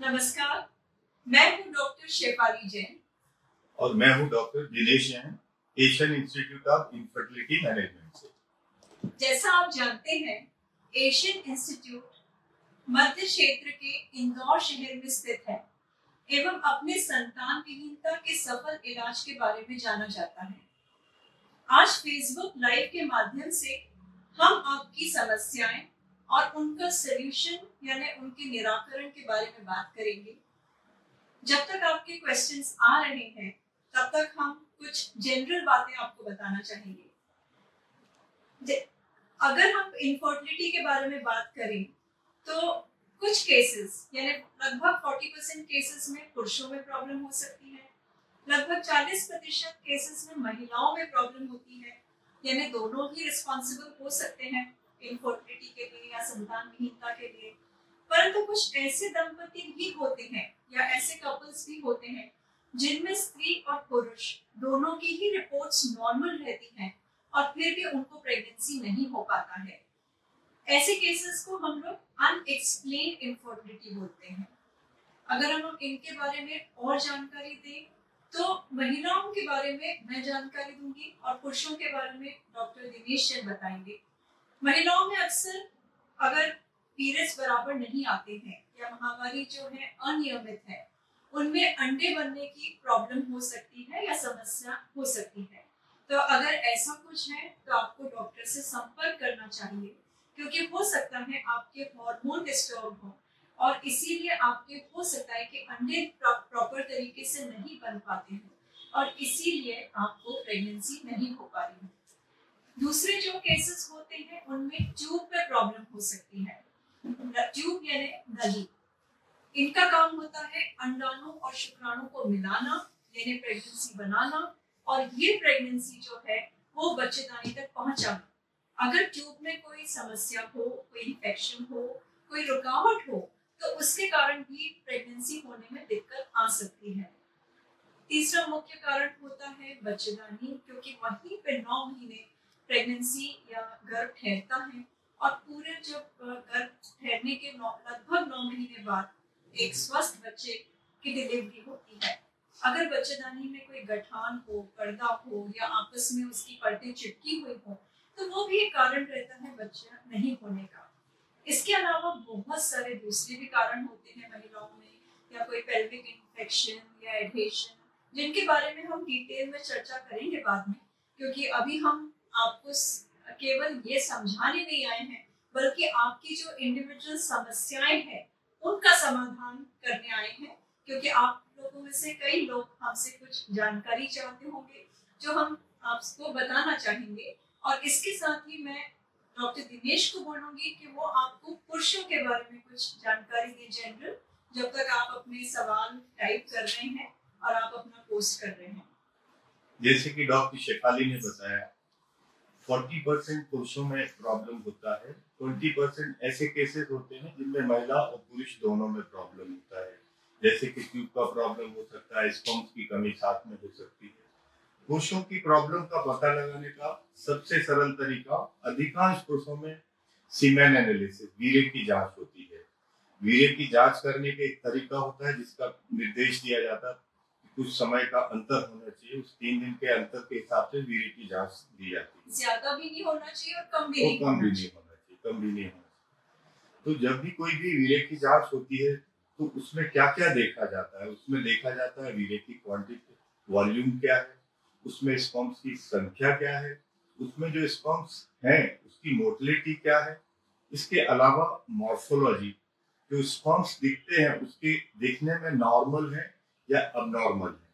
नमस्कार, मैं हूँ डॉक्टर शेफाली जैन और मैं हूँ doctor Dinesh Jain, Asian institute of infertility management से। जैसा आप जानते हैं, एशियन इंस्टीट्यूट मध्य क्षेत्र के इंदौर शहर में स्थित है एवं अपने संतान विहीनता के सफल इलाज के बारे में जाना जाता है। आज फेसबुक लाइव के माध्यम से हम आपकी समस्याएं और उनका सलूशन यानी उनके निराकरण के बारे में बात करेंगे। जब तक आपके क्वेश्चंस आ रहे हैं तब तक हम कुछ जनरल बातें आपको बताना चाहेंगे। अगर हम इनफर्टिलिटी के बारे में बात करें तो कुछ केसेस यानी लगभग 40% केसेस में पुरुषों में प्रॉब्लम हो सकती है, लगभग 40% केसेस में महिलाओं में प्रॉब्लम होती है, यानी दोनों ही रिस्पॉन्सिबल हो सकते हैं इनफर्टिलिटी के लिए या संतान विहीनता के लिए। परंतु कुछ ऐसे दंपति भी होते हैं या ऐसे कपल्स भी होते हैं जिनमें स्त्री और पुरुष दोनों की ही रिपोर्ट्स नॉर्मल रहती हैं और फिर भी उनको प्रेगनेंसी नहीं हो पाता है। ऐसे केसेस को हम लोग अनएक्सप्लेन्ड इनफर्टिलिटी बोलते हैं। अगर हम इनके बारे में और जानकारी दें तो महिलाओं के बारे में मैं जानकारी दूंगी और पुरुषों के बारे में डॉक्टर दिनेश जैन बताएंगे। महिलाओं में अक्सर अगर पीरियड्स बराबर नहीं आते हैं या महावारी जो है अनियमित है, उनमें अंडे बनने की प्रॉब्लम हो सकती है या समस्या हो सकती है। तो अगर ऐसा कुछ है तो आपको डॉक्टर से संपर्क करना चाहिए, क्योंकि हो सकता है आपके हार्मोन डिस्टर्ब हो और इसीलिए आपके हो सकता है कि अंडे प्रॉपर तरीके से नहीं बन पाते हैं और इसीलिए आपको प्रेगनेंसी नहीं हो पा रही है। दूसरे जो केसेस होते हैं उनमें ट्यूब पे प्रॉब्लम हो सकती है। ट्यूब यानी नली, इनका काम होता है अंडाणु और शुक्राणु को मिलाना यानी प्रेगनेंसी बनाना, और ये प्रेगनेंसी जो है वो बच्चेदानी तक पहुंचाना। अगर ट्यूब में कोई समस्या हो, कोई इन्फेक्शन हो, कोई रुकावट हो तो उसके कारण भी प्रेगनेंसी होने में दिक्कत आ सकती है। तीसरा मुख्य कारण होता है बच्चेदानी, क्योंकि वहीं पे 9 महीने प्रेगनेंसी या गर्भ ठहरता है और पूरे जब गर्भ ठहरने के लगभग 9 महीने बाद एक स्वस्थ बच्चे की डिलीवरी होती है। अगर बच्चेदानी में कोई गठान हो, पर्दा हो या आपस में उसकी परतें चिपकी हुई हो तो वो भी एक कारण रहता है बच्चा नहीं होने का। इसके अलावा बहुत सारे दूसरे भी कारण होते हैं महिलाओं में, या कोई पेल्विक इन्फेक्शन या एडहेशन, जिनके बारे में हम डिटेल में चर्चा करेंगे बाद में, क्योंकि अभी हम आपको केवल ये समझाने नहीं आए हैं बल्कि आपकी जो इंडिविजुअल समस्याएं हैं उनका समाधान करने आए हैं, क्योंकि आप लोगों में से कई लोग हमसे कुछ जानकारी चाहते होंगे जो हम आपको बताना चाहेंगे। और इसके साथ ही मैं डॉक्टर दिनेश को बोलूंगी कि वो आपको पुरुषों के बारे में कुछ जानकारी दें जनरल, जब तक आप अपने सवाल टाइप कर रहे हैं और आप अपना पोस्ट कर रहे हैं। जैसे कि डॉक्टर शेफाली ने बताया, 40% पुरुषों में प्रॉब्लम होता है, 20% ऐसे केसेस होते हैं जिनमें महिला और पुरुष दोनों में प्रॉब्लम होता है। जैसे कि ट्यूब का प्रॉब्लम हो सकता है, स्पर्म्स की कमी साथ में हो सकती है। पुरुषों की प्रॉब्लम का पता लगाने का सबसे सरल तरीका अधिकांश पुरुषों में सीमेन एनालिसिस, वीर्य की जांच होती है। वीर्य की जांच करने का एक तरीका होता है जिसका निर्देश दिया जाता है, कुछ समय का अंतर होना चाहिए, उस 3 दिन के अंतर के हिसाब से वीर्य की जांच दी जाती है। ज्यादा भी नहीं होना चाहिए और कम भी नहीं होना चाहिए। तो जब भी कोई भी वीर्य की जांच होती है तो उसमें क्या क्या देखा जाता है? उसमें देखा जाता है वीर्य की क्वांटिटी, वॉल्यूम क्या है, उसमें स्पर्म्स की संख्या क्या है, उसमें जो स्पर्म्स हैं उसकी मोटिलिटी क्या है। इसके अलावा मॉर्फोलॉजी, जो स्पर्म्स दिखते हैं उसके दिखने में नॉर्मल है या अबनॉर्मल है।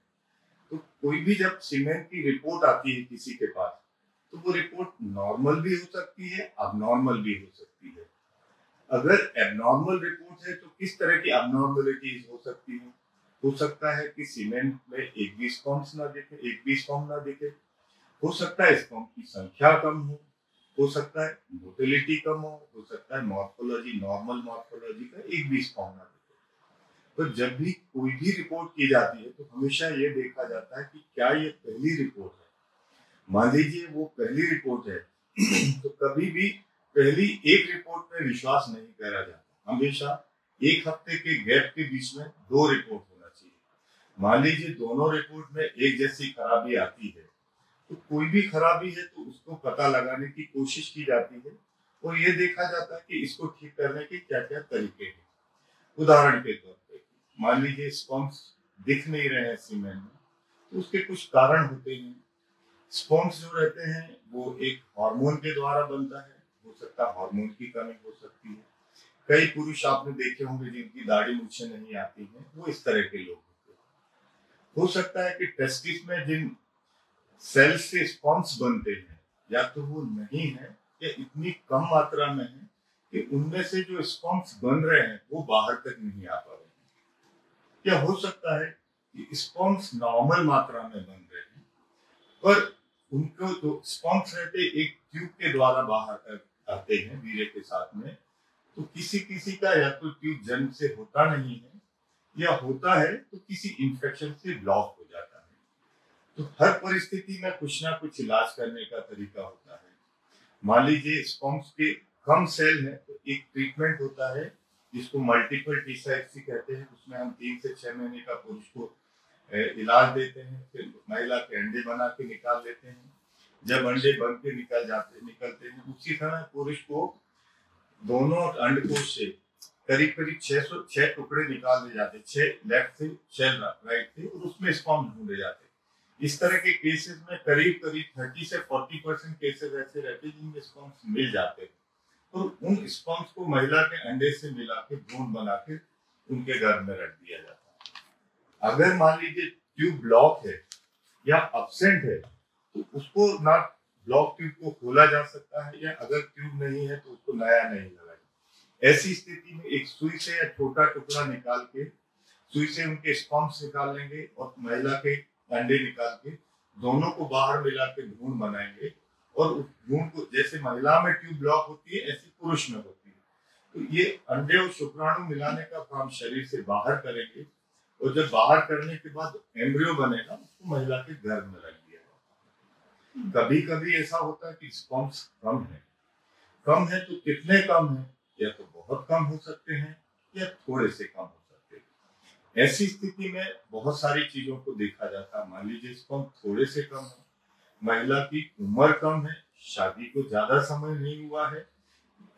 तो कोई भी जब सीमेन की रिपोर्ट आती है किसी के पास तो वो रिपोर्ट नॉर्मल भी हो सकती है, अबनॉर्मल भी हो सकती है। अगर एबनॉर्मल रिपोर्ट है तो किस तरह की अबनॉर्मलिटीज हो सकती है? हो सकता है कि सीमेन में एक भी स्पर्म्स ना दिखे, एक भी स्पर्म ना दिखे, हो सकता है स्पर्म की संख्या कम हो सकता है मोटिलिटी कम हो सकता है मॉर्फोलॉजी, नॉर्मल मॉर्फोलॉजी का एक भी स्पर्म ना दिखे। तो जब भी कोई भी रिपोर्ट की जाती है तो हमेशा ये देखा जाता है कि क्या ये पहली रिपोर्ट है। मान लीजिए वो पहली रिपोर्ट है तो कभी भी पहली एक रिपोर्ट पे विश्वास नहीं करा जाता, हमेशा 1 हफ्ते के गैप के बीच में 2 रिपोर्ट होना चाहिए। मान लीजिए दोनों रिपोर्ट में एक जैसी खराबी आती है, तो कोई भी खराबी है तो उसको पता लगाने की कोशिश की जाती है और ये देखा जाता है कि इसको ठीक करने के क्या क्या तरीके हैं। उदाहरण के तौर पे मान लीजिए स्पॉन्स दिख नहीं रहे हैं सीमेंट में, तो उसके कुछ कारण होते हैं। स्पॉन्स जो रहते हैं वो एक हार्मोन के द्वारा बनता है, हो सकता है हार्मोन की कमी हो सकती है। कई पुरुष आपने देखे होंगे जिनकी दाढ़ी मूछें नहीं आती हैं, वो इस तरह के लोग होते हैं। हो सकता है कि टेस्टिस में जिन सेल से स्पॉन्स बनते हैं या तो वो नहीं है या इतनी कम मात्रा में है कि उनमें से जो स्पॉन्स बन रहे हैं वो बाहर तक नहीं आ पा रहे हैं। या हो सकता है कि स्पॉन्स नॉर्मल मात्रा में बन रहे हैं पर उनको तो स्पॉन्स रहते एक ट्यूब के द्वारा बाहर आते हैं वीर्य के साथ में, तो किसी किसी का या तो ट्यूब जन्म से होता नहीं है या होता है तो किसी इंफेक्शन से ब्लॉक हो जाता है। तो हर परिस्थिति में कुछ ना कुछ इलाज करने का तरीका होता है। मान लीजिए स्पॉन्स के कम सेल है तो एक ट्रीटमेंट होता है जिसको मल्टीपल टीसाइक्सी कहते हैं। उसमें हम 3 से 6 महीने का पुरुष को इलाज देते हैं, फिर महिला के अंडे बना के निकाल लेते हैं। जब अंडे बन के निकलते हैं उसी समय पुरुष को दोनों अंडकोश से करीब करीब 606 टुकड़े निकाल दिए जाते, 6 लेफ्ट से 6 राइट से, और उसमें स्पर्म ढूंढे जाते। इस तरह के केसेस में करीब करीब 30 से 40% केसेस ऐसे रहते हैं जिनमें स्पर्म्स मिल जाते हैं, और उन स्पर्म्स को महिला के अंडे से मिला के भ्रूण बना के उनके गर्भ में रख दिया जाता है। अगर मान लीजिए ट्यूब ब्लॉक है या अब्सेंट है तो उसको ना ब्लॉक ट्यूब को खोला जा सकता है, या अगर ट्यूब नहीं है तो उसको नया नहीं लगाया। ऐसी स्थिति में एक सुई से या छोटा टुकड़ा निकाल के सुई से उनके स्पर्म्स निकाल लेंगे और महिला के अंडे निकाल के दोनों को बाहर मिला के भ्रूण बनाएंगे, और उस भ्रूण को जैसे महिला में ट्यूब ब्लॉक होती है ऐसी पुरुष में होती है। तो ये अंडे और शुक्राणु मिलाने का काम शरीर से बाहर करेंगे, और जब बाहर करने के बाद एम्ब्रियो बनेगा उसको महिला के गर्भ में रख दिया जाएगा। कभी कभी ऐसा होता है कि स्पर्म्स कम है तो कितने कम है, या तो बहुत कम हो सकते हैं या थोड़े से कम हो सकते हैं। ऐसी स्थिति में बहुत सारी चीजों को देखा जाता है। मान लीजिए स्पर्म थोड़े से कम है, महिला की उम्र कम है, शादी को ज्यादा समय नहीं हुआ है,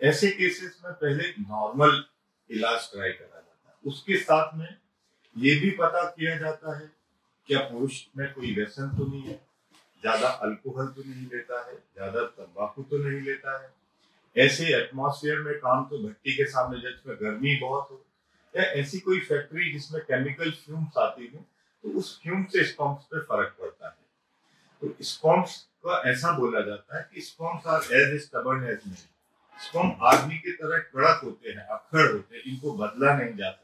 ऐसे केसेस में पहले नॉर्मल इलाज ट्राई करा जाता है। उसके साथ में ये भी पता किया जाता है क्या पुरुष में कोई व्यसन तो नहीं है, ज्यादा अल्कोहल तो नहीं लेता है, ज्यादा तंबाकू तो नहीं लेता है, ऐसे एटमॉस्फेयर में काम तो भट्टी के सामने जिसमें गर्मी बहुत हो, या ऐसी कोई फैक्ट्री जिसमें केमिकल फ्यूम्स आती है तो उस फ्यूम से स्पर्म्स पे फर्क पड़ता है। तो स्पर्म्स का ऐसा बोला जाता है कि sperms are as stubborn as man. Sperm आदमी की तरह कड़क होते हैं, अक्खड़ होते हैं, इनको बदला नहीं जा सकता।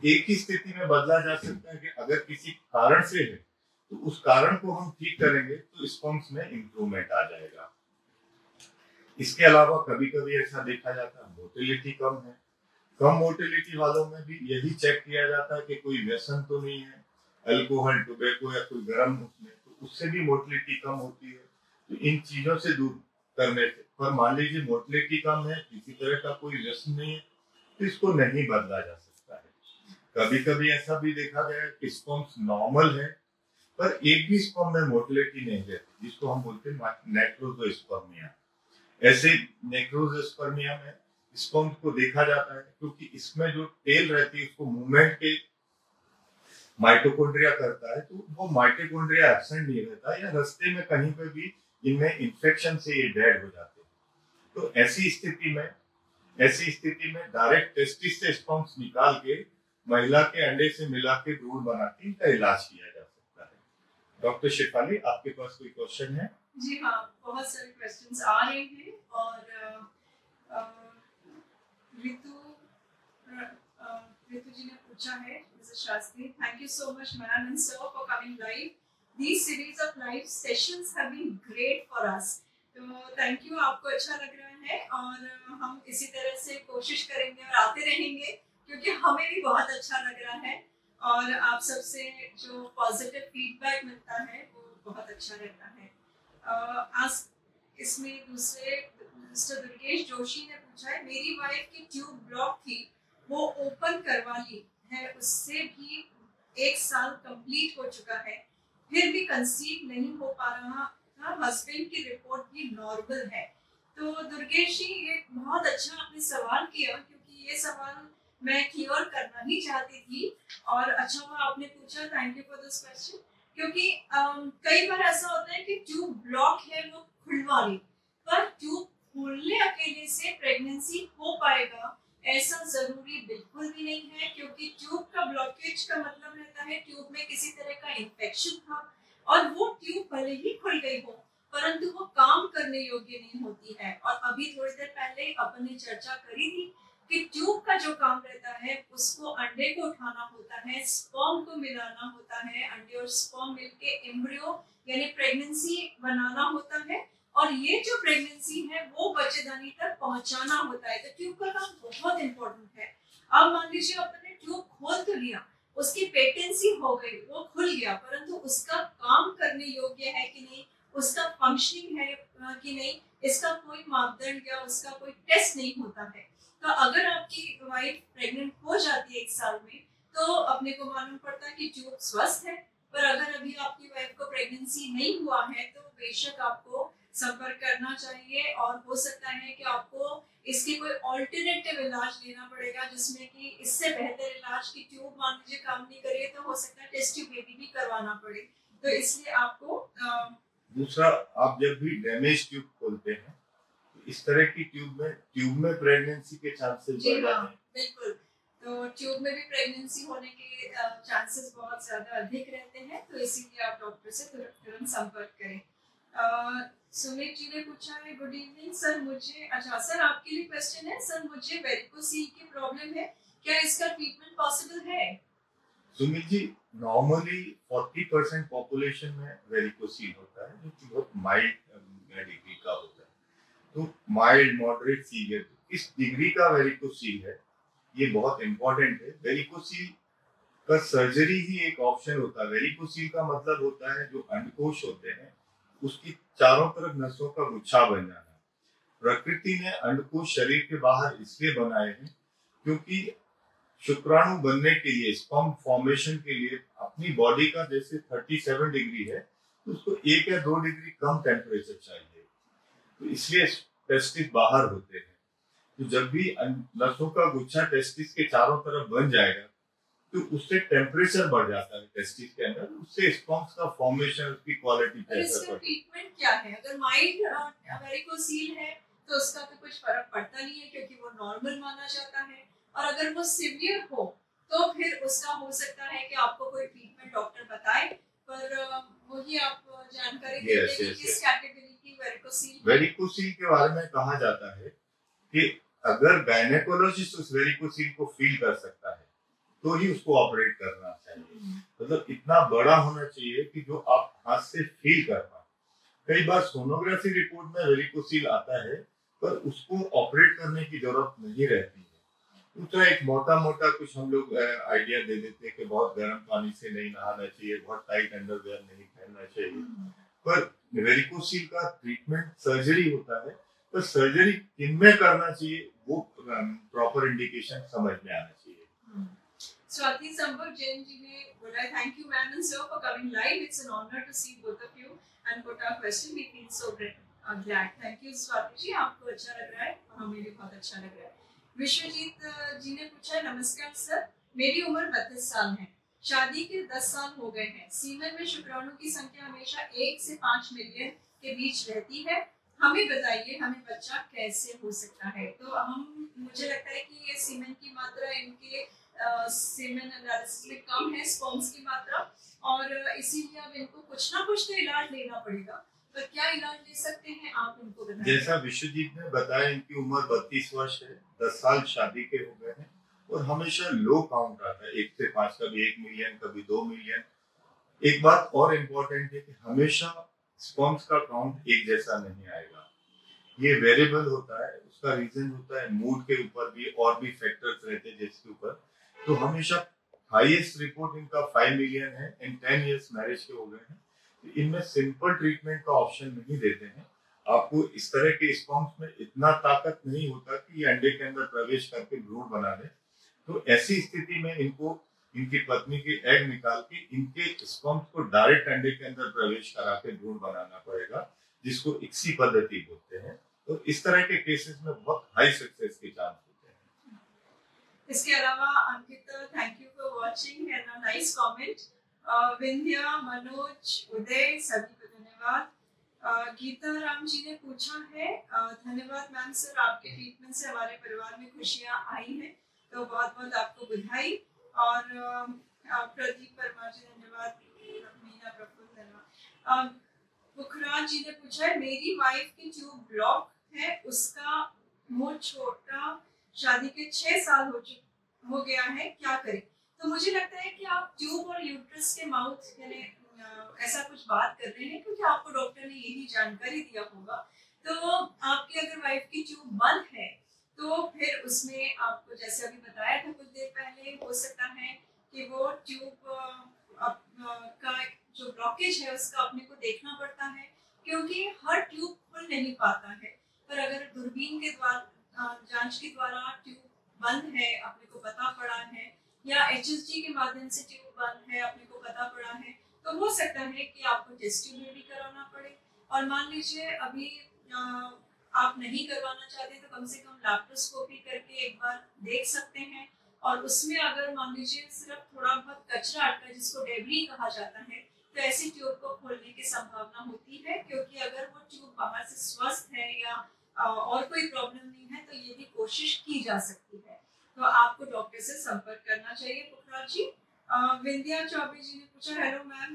एक ही स्थिति में बदला जा सकता है कि अगर किसी कारण से है तो उस कारण को हम ठीक करेंगे तो स्पर्म्स में इंप्रूवमेंट आ जाएगा। इसके अलावा कभी कभी ऐसा देखा जाता है मोटिलिटी कम है, कम मोटिलिटी वालों में भी यही चेक किया जाता है कि कोई व्यसन तो नहीं है, अल्कोहल टोबैको या कोई गर्म उसमें, तो उससे भी मोटिलिटी कम होती है। तो इन चीजों से दूर करने से, पर मान लीजिए मोटिलिटी कम है, किसी तरह का कोई व्यसन नहीं है, तो इसको नहीं बदला जा सकता है। कभी कभी ऐसा भी देखा गया कि स्पर्म्स नॉर्मल है पर एक भी स्पर्म में मोटिलिटी नहीं रहती, जिसको हम बोलते हैं नेक्रोजोस्पर्मिया। ऐसे नेक्रोजोस्पर्मिया में स्पर्म को देखा जाता है क्योंकि इसमें जो टेल रहती है उसको मूवमेंट के माइटोकॉन्ड्रिया करता है, तो वो माइटोकॉन्ड्रिया एब्सेंट नहीं रहता, या रास्ते में कहीं पे भी इनमें इन्फेक्शन से ये डेड हो जाते हैं। तो ऐसी स्थिति में डायरेक्ट टेस्टिस से स्पर्म्स निकाल के महिला के अंडे से मिला के भ्रूण बना के इनका इलाज किया जा सकता है। डॉक्टर शेफाली, आपके पास कोई क्वेश्चन है? जी हाँ, बहुत सारे क्वेश्चंस आ रहे हैं, और रितु जी ने पूछा है, Mrs Shastri, thank you so much ma'am and sir for coming live. These series of live sessions have been great for us. तो थैंक यू, आपको अच्छा लग रहा है, और हम इसी तरह से कोशिश करेंगे और आते रहेंगे क्योंकि हमें भी बहुत अच्छा लग रहा है, और आप सबसे जो पॉजिटिव फीडबैक मिलता है वो बहुत अच्छा रहता है। आज इसमें दूसरे मिस्टर दुर्गेश जोशी ने पूछा है, मेरी वाइफ की ट्यूब ब्लॉक थी, वो ओपन करवा ली है, उससे भी 1 साल कंप्लीट हो चुका है, फिर भी कंसीव नहीं हो पा रहा था, हस्बैंड की रिपोर्ट भी नॉर्मल है। तो दुर्गेश जी, ये बहुत अच्छा आपने सवाल किया, क्योंकि ये सवाल मैं क्लियर करना ही चाहती थी, और अच्छा हुआ आपने पूछा, thank you for this question. क्योंकि कई बार ऐसा होता है कि ट्यूब ब्लॉक है वो खुलवा ली, पर ट्यूब खोलने अकेले से प्रेगनेंसी हो पाएगा ऐसा जरूरी बिल्कुल भी नहीं है, क्योंकि ट्यूब का ब्लॉकेज का मतलब रहता है ट्यूब में किसी तरह का इन्फेक्शन था, और वो ट्यूब भले ही खुल गई हो परंतु वो काम करने योग्य नहीं होती है। और अभी थोड़ी देर पहले अपन ने चर्चा करी थी कि ट्यूब का जो काम रहता है उसको अंडे को उठाना होता है, स्पर्म को मिलाना होता है, अंडे और स्पर्म मिलके एम्ब्रियो यानी प्रेगनेंसी बनाना होता है, और ये जो प्रेगनेंसी है वो बच्चेदानी तक पहुंचाना होता है। तो ट्यूब का काम बहुत इंपॉर्टेंट है। अब मान लीजिए अपन ने ट्यूब खोल तो लिया, उसकी पेटेंसी हो गई, वो खुल गया, परंतु उसका काम करने योग्य है कि नहीं, उसका फंक्शनिंग है कि नहीं, इसका कोई मापदंड या उसका कोई टेस्ट नहीं होता है। तो अगर आपकी वाइफ प्रेग्नेंट हो जाती है 1 साल में, तो अपने को मालूम पड़ता है कि ट्यूब स्वस्थ है, पर अगर अभी आपकी वाइफ को प्रेगनेंसी नहीं हुआ है तो बेशक आपको संपर्क करना चाहिए, और हो सकता है कि आपको इसके कोई ऑल्टरनेटिव इलाज लेना पड़ेगा, जिसमें कि इससे बेहतर इलाज की ट्यूब मान लीजिए काम नहीं करे तो हो सकता है टेस्ट ट्यूब बेबी भी करवाना पड़े। तो इसलिए आपको दूसरा, आप जब भी डैमेज ट्यूब खोलते हैं इस तरह की ट्यूब में प्रेगनेंसी के चांसेस बढ़ जाते हैं। बिल्कुल, तो ट्यूब में भी प्रेगनेंसी होने के चांसेस बहुत ज्यादा अधिक रहते हैं, तो इसीलिए आप डॉक्टर से तुरंत संपर्क करें। सुमित जी ने पूछा है, गुड इवनिंग सर, मुझे अच्छा सर आपके लिए क्वेश्चन है, सर मुझे वेरिकोसील की प्रॉब्लम है, क्या इसका ट्रीटमेंट पॉसिबल है? सुमित जी, नॉर्मली 40% पॉपुलेशन में वेरिकोसील होता है, जो कि बहुत माइल्ड डिग्री का होता है। तो माइल्ड, मॉडरेट, सीवियर, इस डिग्री का वेरिकोसील है, ये बहुत इंपॉर्टेंट है। वेरिकोसील का सर्जरी ही एक ऑप्शन होता है। वेरिकोसील का मतलब होता है जो अंडकोश होते हैं उसकी चारों तरफ नसों का गुच्छा बन जाना। प्रकृति ने अंडकोश शरीर के बाहर इसलिए बनाए हैं क्योंकि शुक्राणु बनने के लिए, स्पर्म फॉर्मेशन के लिए अपनी बॉडी का जैसे 37 डिग्री है तो उसको 1 या 2 डिग्री कम टेम्परेचर चाहिए, तो इसलिए टेस्टिस बाहर होते हैं। तो जब भी नसों का गुच्छा टेस्टिस के चारों तरफ बन जाएगा तो उससे टेम्परेचर बढ़ जाता है टेस्टिस के अंदर, उससे स्पर्म्स का फॉर्मेशन, उसकी क्वालिटी पे असर पड़ता है। ट्रीटमेंट क्या है? अगर माइल्ड वेरिकोसील है तो उसका तो कुछ फर्क पड़ता नहीं है क्योंकि वो नॉर्मल माना जाता है, और अगर वो सिवियर हो तो फिर उसका हो सकता है कि आपको कोई ट्रीटमेंट डॉक्टर बताए, पर वही आप जानकारी देते हैं कि किस कैटेगरी की वेरिकोसील के बारे में कहा जाता है कि अगर गायनेकोलॉजिस्ट उस वेरिकोसील को फील कर सकता है तो ही उसको ऑपरेट करना चाहिए। मतलब इतना बड़ा होना चाहिए कि जो आप हाथ से फील कर पाए। कई बार सोनोग्राफी रिपोर्ट में वेरिकोसील आता है पर उसको ऑपरेट करने की जरूरत नहीं रहती है। दूसरा, एक मोटा मोटा कुछ हम लोग आइडिया दे देते हैं कि बहुत गर्म पानी से नहीं नहाना चाहिए, बहुत टाइट अंडरवेयर नहीं पहनना चाहिए, पर वेरिकोसील का ट्रीटमेंट सर्जरी होता है, पर सर्जरी किनमें करना चाहिए वो प्रॉपर इंडिकेशन समझ में आना चाहिए। स्वाति संपर्क जैन जी ने बोला, thank you ma'am and sir for coming live, it's an honour to see both of you and put our question, we feel so glad. Thank you Swati ji, आपको अच्छा लग रहा है और हमें भी बहुत अच्छा लग रहा है। विश्वजीत जी ने पूछा, नमस्कार सर, मेरी उम्र 32 साल है, शादी के 10 साल हो गए हैं, सीमन में शुक्राणु की संख्या हमेशा 1 से 5 मिलियन के बीच रहती है, हमें बताइए हमें बच्चा कैसे हो सकता है? तो मुझे लगता है कि ये सीमन की मात्रा इनके सीमेन एनालिसिस में कम है, स्पर्म्स की मात्रा, और इसीलिए अब इनको कुछ ना कुछ तो इलाज लेना पड़ेगा, तो क्या इलाज ले सकते हैं आप उनको बताएं। जैसा विश्वजीत ने बताया, इनकी उम्र 32 वर्ष है, 10 साल शादी के हो गए हैं और हमेशा लो काउंट आता है, 1 से 5, कभी 1 मिलियन, कभी 2 मिलियन। एक बात और इम्पोर्टेंट है कि हमेशा स्पर्म्स का काउंट एक जैसा नहीं आएगा, ये वेरिएबल होता है। उसका रीजन होता है मूड के ऊपर भी, और भी फैक्टर्स रहते हैं जिसके ऊपर। तो हमेशा हाईएस्ट रिपोर्ट इनका 5 मिलियन है, इन 10 इयर्स मैरिज के हो गए हैं। तो इनमें सिंपल ट्रीटमेंट का ऑप्शन नहीं देते हैं। आपको इस तरह के स्पर्म्स में इतना ताकत नहीं होता कि ये अंडे के अंदर प्रवेश करके भ्रूण बना दे। तो ऐसी स्थिति में इनको इनकी पत्नी के एग निकाल के इनके स्पर्म्स को डायरेक्ट अंडे के अंदर प्रवेश करा के भ्रूण बनाना पड़ेगा, जिसको इक्सी पद्धति बोलते हैं। तो इस तरह के केसेस में बहुत हाई सक्सेस के चांस होते हैं। इसके अलावा Ankit, thank you for watching and a nice comment. Vindhya, Manoj, Uday, सभी को धन्यवाद। गीता राम जी ने पूछा है, धन्यवाद मैम सर, आपके ट्रीटमेंट से हमारे परिवार में खुशियां आई हैं, तो बहुत बहुत आपको बधाई। और प्रदीप परमार जी धन्यवाद, मीना प्रफुल्ल धन्यवाद। पुखराज जी ने पूछा है, मेरी वाइफ की ट्यूब ब्लॉक है, उसका मुंह छोटा, शादी के 6 साल हो गया है, क्या करें? तो मुझे लगता है कि आप ट्यूब और यूट्रस के माउथ यानी ऐसा कुछ बात कर रहे हैं, क्योंकि आपको डॉक्टर ने यही जानकारी दिया होगा। तो आपकी अगर वाइफ की ट्यूब बंद है तो फिर उसमें आपको जैसे अभी बताया था कुछ देर पहले, हो सकता है कि वो ट्यूब का जो ब्लॉकेज है उसका अपने को देखना पड़ता है, क्योंकि हर ट्यूब खुल नहीं पाता है। पर अगर दूरबीन के द्वारा जांच के द्वारा ट्यूब बंद है अपने को पता पड़ा है, या HSG के माध्यम से ट्यूब बंद है अपने को पता पड़ा है, तो हो सकता है कि आपको टेस्ट ट्यूब भी कराना पड़े। और मान लीजिए अभी आप नहीं करवाना चाहते तो कम से कम लैप्रोस्कोपी करके एक बार देख सकते हैं। और उसमें अगर मान लीजिए सिर्फ थोड़ा बहुत कचरा अटका, जिसको डेब्री कहा जाता है, तो ऐसी ट्यूब को खोलने की संभावना होती है, क्योंकि अगर वो ट्यूब बाहर से स्वस्थ है या और कोई प्रॉब्लम नहीं है तो ये भी कोशिश की जा सकती है। तो आपको डॉक्टर से संपर्क करना चाहिए। पुखराज जी, विंध्या चौबे जी ने पूछा, हेलो मैम,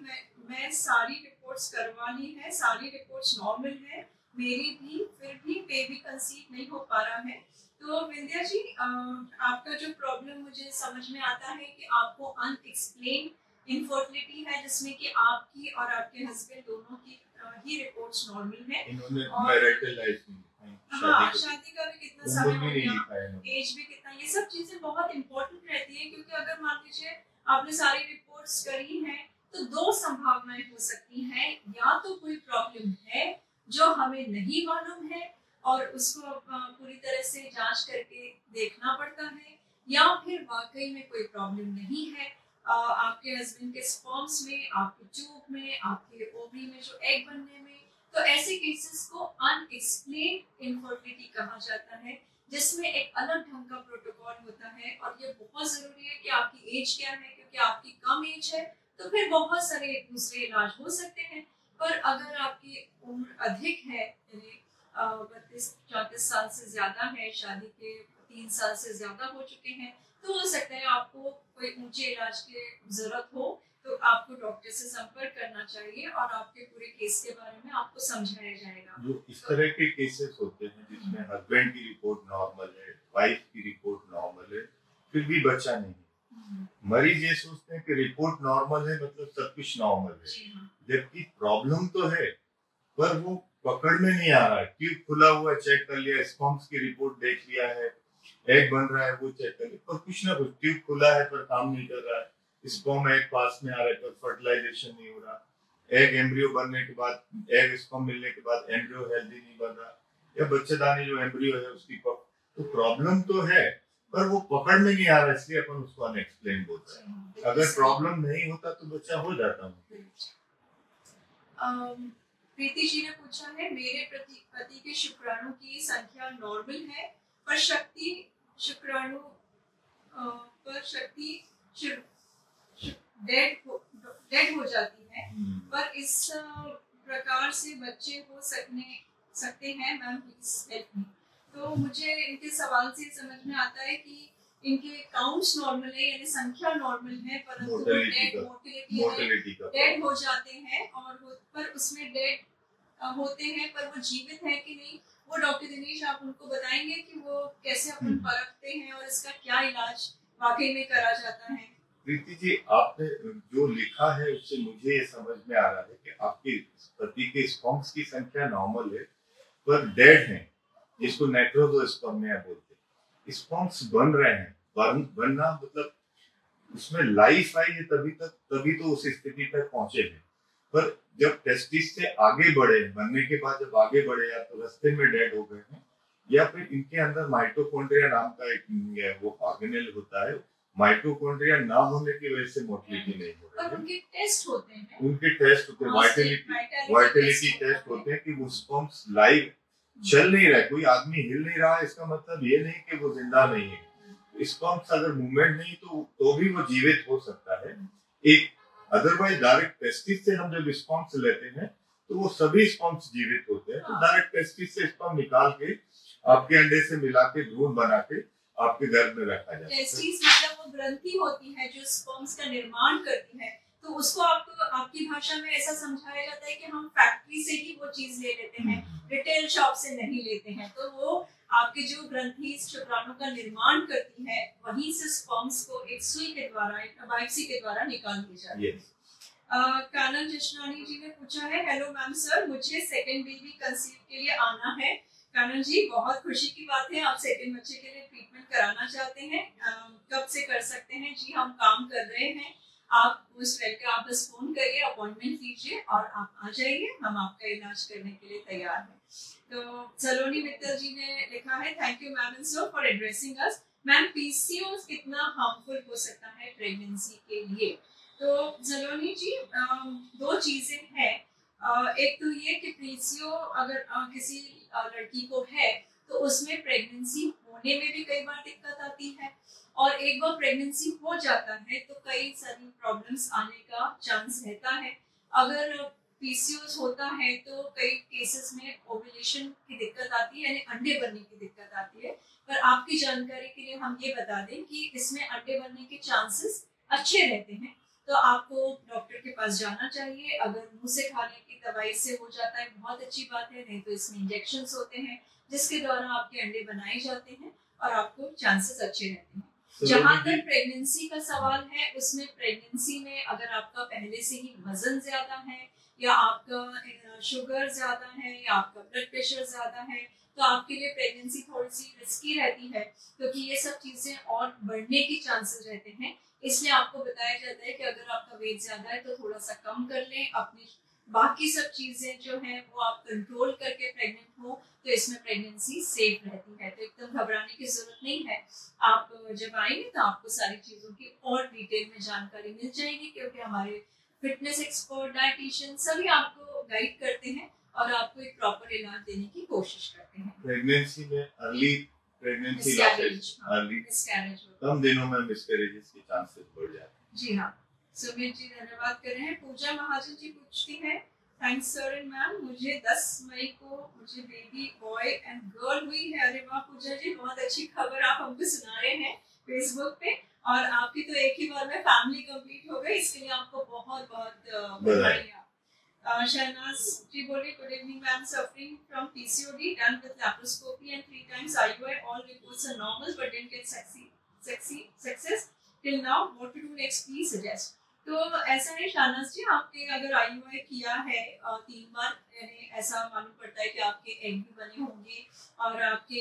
मैं सारी रिपोर्ट्स करवानी है, सारी रिपोर्ट्स नॉर्मल है मेरी भी, फिर भी बेबी कंसीव नहीं हो पा रहा है। तो विंध्या जी, आपका जो प्रॉब्लम मुझे समझ में आता है कि आपको अनएक्सप्लेन इनफर्टिलिटी है, जिसमें कि आपकी और आपके हस्बैंड दोनों की ही रिपोर्ट्स नॉर्मल है। इन्होंने मैरिटल लाइफ में हाँ, शादी का भी कितना समय हो गया, एज भी कितना, ये सब चीजें बहुत इम्पोर्टेंट रहती है, क्योंकि अगर मान लीजिए आपने सारी रिपोर्ट्स करी हैं तो 2 संभावनाएं हो सकती हैं, या तो कोई प्रॉब्लम है जो हमें नहीं मालूम है और उसको पूरी तरह से जांच करके देखना पड़ता है, या फिर वाकई में कोई प्रॉब्लम नहीं है, आपके हस्बैंड के स्पर्म्स में, आपके ट्यूब में, आपके ओवरी में जो एग बनने में। तो ऐसे केसेस को अनएक्सप्लेन्ड इनफर्टिलिटी कहा जाता है, जिसमें एक अलग ढंग का प्रोटोकॉल होता है। और ये बहुत जरूरी है कि आपकी एज क्या है, क्योंकि आपकी कम एज है तो फिर बहुत सारे दूसरे इलाज हो सकते हैं। पर अगर आपकी उम्र अधिक है, यानी 32-34 साल से ज्यादा है, शादी के 3 साल से ज्यादा हो चुके हैं, तो हो सकता है आपको कोई ऊंचे इलाज की जरूरत हो, तो आपको डॉक्टर से संपर्क करना चाहिए और आपके पूरे केस के बारे में आपको समझाया जाएगा। जो इस तरह के केसेस होते हैं जिसमें हस्बैंड की रिपोर्ट नॉर्मल है, वाइफ की रिपोर्ट नॉर्मल है, फिर भी बच्चा नहीं, मरीज ये सोचते हैं कि रिपोर्ट नॉर्मल है मतलब सब कुछ नॉर्मल है, जबकि प्रॉब्लम तो है पर वो पकड़ में नहीं आ रहा है। ट्यूब खुला हुआ चेक कर लिया, स्पर्म्स की रिपोर्ट देख लिया है, एग बन रहा है वो चेक कर लिया, पर कुछ ना कुछ ट्यूब खुला है पर काम नहीं कर रहा है, स्पर्म एग पास में आ रहा है पर फर्टिलाइजेशन नहीं हो रहा, एग एम्ब्रियो बनने के बाद, एग स्पर्म मिलने के बाद एम्ब्रियो हेल्दी नहीं बन रहा, या बच्चेदानी जो एम्ब्रियो है उसकी तो प्रॉब्लम तो है पर वो पकड़ में नहीं आ रहा, इसलिए अपन उसको अनएक्सप्लेन बोलते हैं। अगर प्रॉब्लम नहीं होता तो बच्चा हो जाता। प्रीति जी ने पूछा है, मेरे पति के शुक्राणु की संख्या नॉर्मल है पर शक्ति शुक्राणु डेड हो जाती है, पर इस प्रकार से बच्चे हो सकते हैं मैम, प्लीज हेल्प मी। तो मुझे इनके सवाल से समझ में आता है कि इनके काउंट्स नॉर्मल है, यानी संख्या नॉर्मल है, परंतु मोर्टेलिटी डेड हो जाते हैं, और पर उसमें डेड होते हैं पर वो जीवित है कि नहीं, वो डॉक्टर दिनेश आप उनको बताएंगे कि वो कैसे अपन परखते हैं और इसका क्या इलाज वाकई में करा जाता है। प्रीति जी, आपने जो लिखा है उससे मुझे ये समझ में आ रहा है कि आपके पति के स्पर्म्स की संख्या नॉर्मल है पर डेड है, जिसको नेक्रोजोस्पर्मिया बोलते हैं। स्पर्म्स बन रहे हैं, बनना मतलब उसमें लाइफ आई है, तभी तो उस स्थिति तक पहुंचे हैं, पर जब टेस्टिस से आगे बढ़े, बनने के बाद जब आगे बढ़े या तो रास्ते में डेड हो गए हैं, या फिर इनके अंदर माइटोकॉन्ड्रिया नाम का एक वो ऑर्गेनेल होता है, माइटोकॉन्ड्रिया ना होने की वजह से मोटिलिटी नहीं हो रही है। उनके टेस्ट होते हैं, वाइटलिटी टेस्ट होते हैं कि वो स्पर्म्स लाइव चल नहीं रहा है, कोई आदमी हिल नहीं रहा है, इसका मतलब ये नहीं कि वो जिंदा नहीं है। स्पर्म्स अगर मूवमेंट नहीं तो भी वो जीवित हो सकता है। एक अदरवाइज डायरेक्ट टेस्टिस से हम जब स्पर्म्स लेते हैं तो वो सभी स्पर्म्स जीवित होते हैं। तो डायरेक्ट टेस्टिस से स्पर्म निकाल के आपके अंडे से मिला के भ्रूण बना के आपके गर्भ में रखा जाता है। टेस्टिस मतलब वो ग्रंथि होती है जो स्पर्म्स का निर्माण करती है। तो उसको आपको आपकी भाषा में ऐसा समझाया जाता है कि हम फैक्ट्री से ही वो चीज ले लेते हैं, रिटेल शॉप से नहीं लेते हैं। तो वो आपके जो ग्रंथि शुक्राणु का निर्माण करती है, वहीं से स्पर्म्स को एक सुई के द्वारा, एक बायोप्सी के द्वारा निकाल दिया जाता है। कानन जशनानी जी ने पूछा है, हेलो मैम सर, मुझे सेकंड बेबी कंसीव के लिए आना है। कानन जी, बहुत खुशी की बात है, आप सेकंड बच्चे के लिए ट्रीटमेंट कराना चाहते हैं। कब से कर सकते हैं? जी, हम काम कर रहे हैं। आप उस वेल का आप बस फोन करिए, अपॉइंटमेंट लीजिए और आप आ जाइए, हम आपका इलाज करने के लिए तैयार हैं। तो सलोनी मित्तल जी ने लिखा है, thank you ma'am and sir for addressing us. Ma'am, PCOS कितना हार्मफुल हो सकता है प्रेगनेंसी के लिए? तो सलोनी जी, दो चीजें हैं। एक तो ये कि पीसीओ अगर किसी लड़की को है तो उसमें प्रेगनेंसी होने में भी कई बार दिक्कत आती है, और एक बार प्रेगनेंसी हो जाता है तो कई सारी प्रॉब्लम्स आने का चांस रहता है। अगर पीसीओएस होता है तो कई केसेस में ओव्यूलेशन की दिक्कत आती है, यानी अंडे बनने की दिक्कत आती है। पर आपकी जानकारी के लिए हम ये बता दें कि इसमें अंडे बनने के चांसेस अच्छे रहते हैं। तो आपको डॉक्टर के पास जाना चाहिए। अगर मुंह से खाने की दवाई से हो जाता है, बहुत अच्छी बात है, नहीं तो इसमें इंजेक्शंस होते हैं जिसके द्वारा आपके अंडे बनाए जाते हैं और आपको चांसेस अच्छे रहते हैं। जहां तक प्रेगनेंसी का सवाल है, उसमें प्रेगनेंसी में अगर आपका पहले से ही वजन ज्यादा है, या आपका शुगर ज्यादा है, या आपका ब्लड प्रेशर ज्यादा है, तो आपके लिए प्रेगनेंसी थोड़ी सी रिस्की रहती है, क्योंकि ये सब चीजें और बढ़ने की चांसेस रहते हैं। इसलिए आपको बताया जाता है कि अगर आपका वेट ज्यादा है तो थोड़ा सा कम कर लें। अपनी बाकी सब चीजें जो हैं वो आप कंट्रोल करके प्रेग्नेंट हो तो इसमें प्रेगनेंसी सेफ रहती है। तो एकदम घबराने की जरूरत नहीं है। आप जब आएंगे तो आपको सारी चीजों की और डिटेल में जानकारी मिल जाएगी, क्योंकि हमारे फिटनेस एक्सपर्ट, डाइटिशियन सभी आपको गाइड करते हैं और आपको एक प्रॉपर इलाज देने की कोशिश करते हैं। प्रेगनेंसी में अर्ली प्रेगनेंसी लॉसेज कम दिनों में मिसकैरेजेस के चांसेस बढ़ जाते हैं। जी हाँ, सुमित जी धन्यवाद कर रहे हैं। पूजा महाजन जी पूछती हैं, थैंक्स सर एंड मैम, मुझे 10 मई को मुझे बेबी बॉय एंड गर्ल हुई है। अरे वाह पूजा जी, बहुत अच्छी खबर आप हमको सुना रहे हैं फेसबुक पे, और आपकी तो एक ही बार में फैमिली कंप्लीट हो गई, इसके लिए आपको बहुत बहुत बधाई। शहनाज जी बोले, good evening ma'am, suffering from PCOD, done with laparoscopy and 3 times IUI, all reports are normal but didn't get success till now, what to do next, please suggest. तो ऐसा है शहनाज जी, आपने अगर IUI किया है 3 बार, यानी ऐसा मालूम पड़ता है कि आपके एग भी बने होंगे और आपके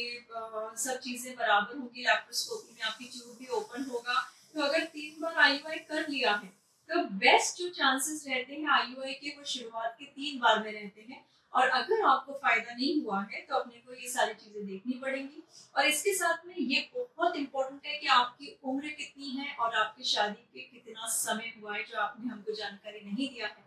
सब चीजें बराबर होंगी, लैप्रोस्कोपी में आपकी ट्यूब भी ओपन होगा। तो अगर 3 बार IUI कर लिया है तो बेस्ट जो चांसेस रहते हैं IUI के, वो शुरुआत के 3 बार में रहते हैं। और अगर आपको फायदा नहीं हुआ है तो अपने को ये सारी चीजें देखनी पड़ेंगी। और इसके साथ में ये बहुत इंपॉर्टेंट है कि आपकी उम्र कितनी है और आपकी शादी के कितना समय हुआ है, जो आपने हमको जानकारी नहीं दिया है।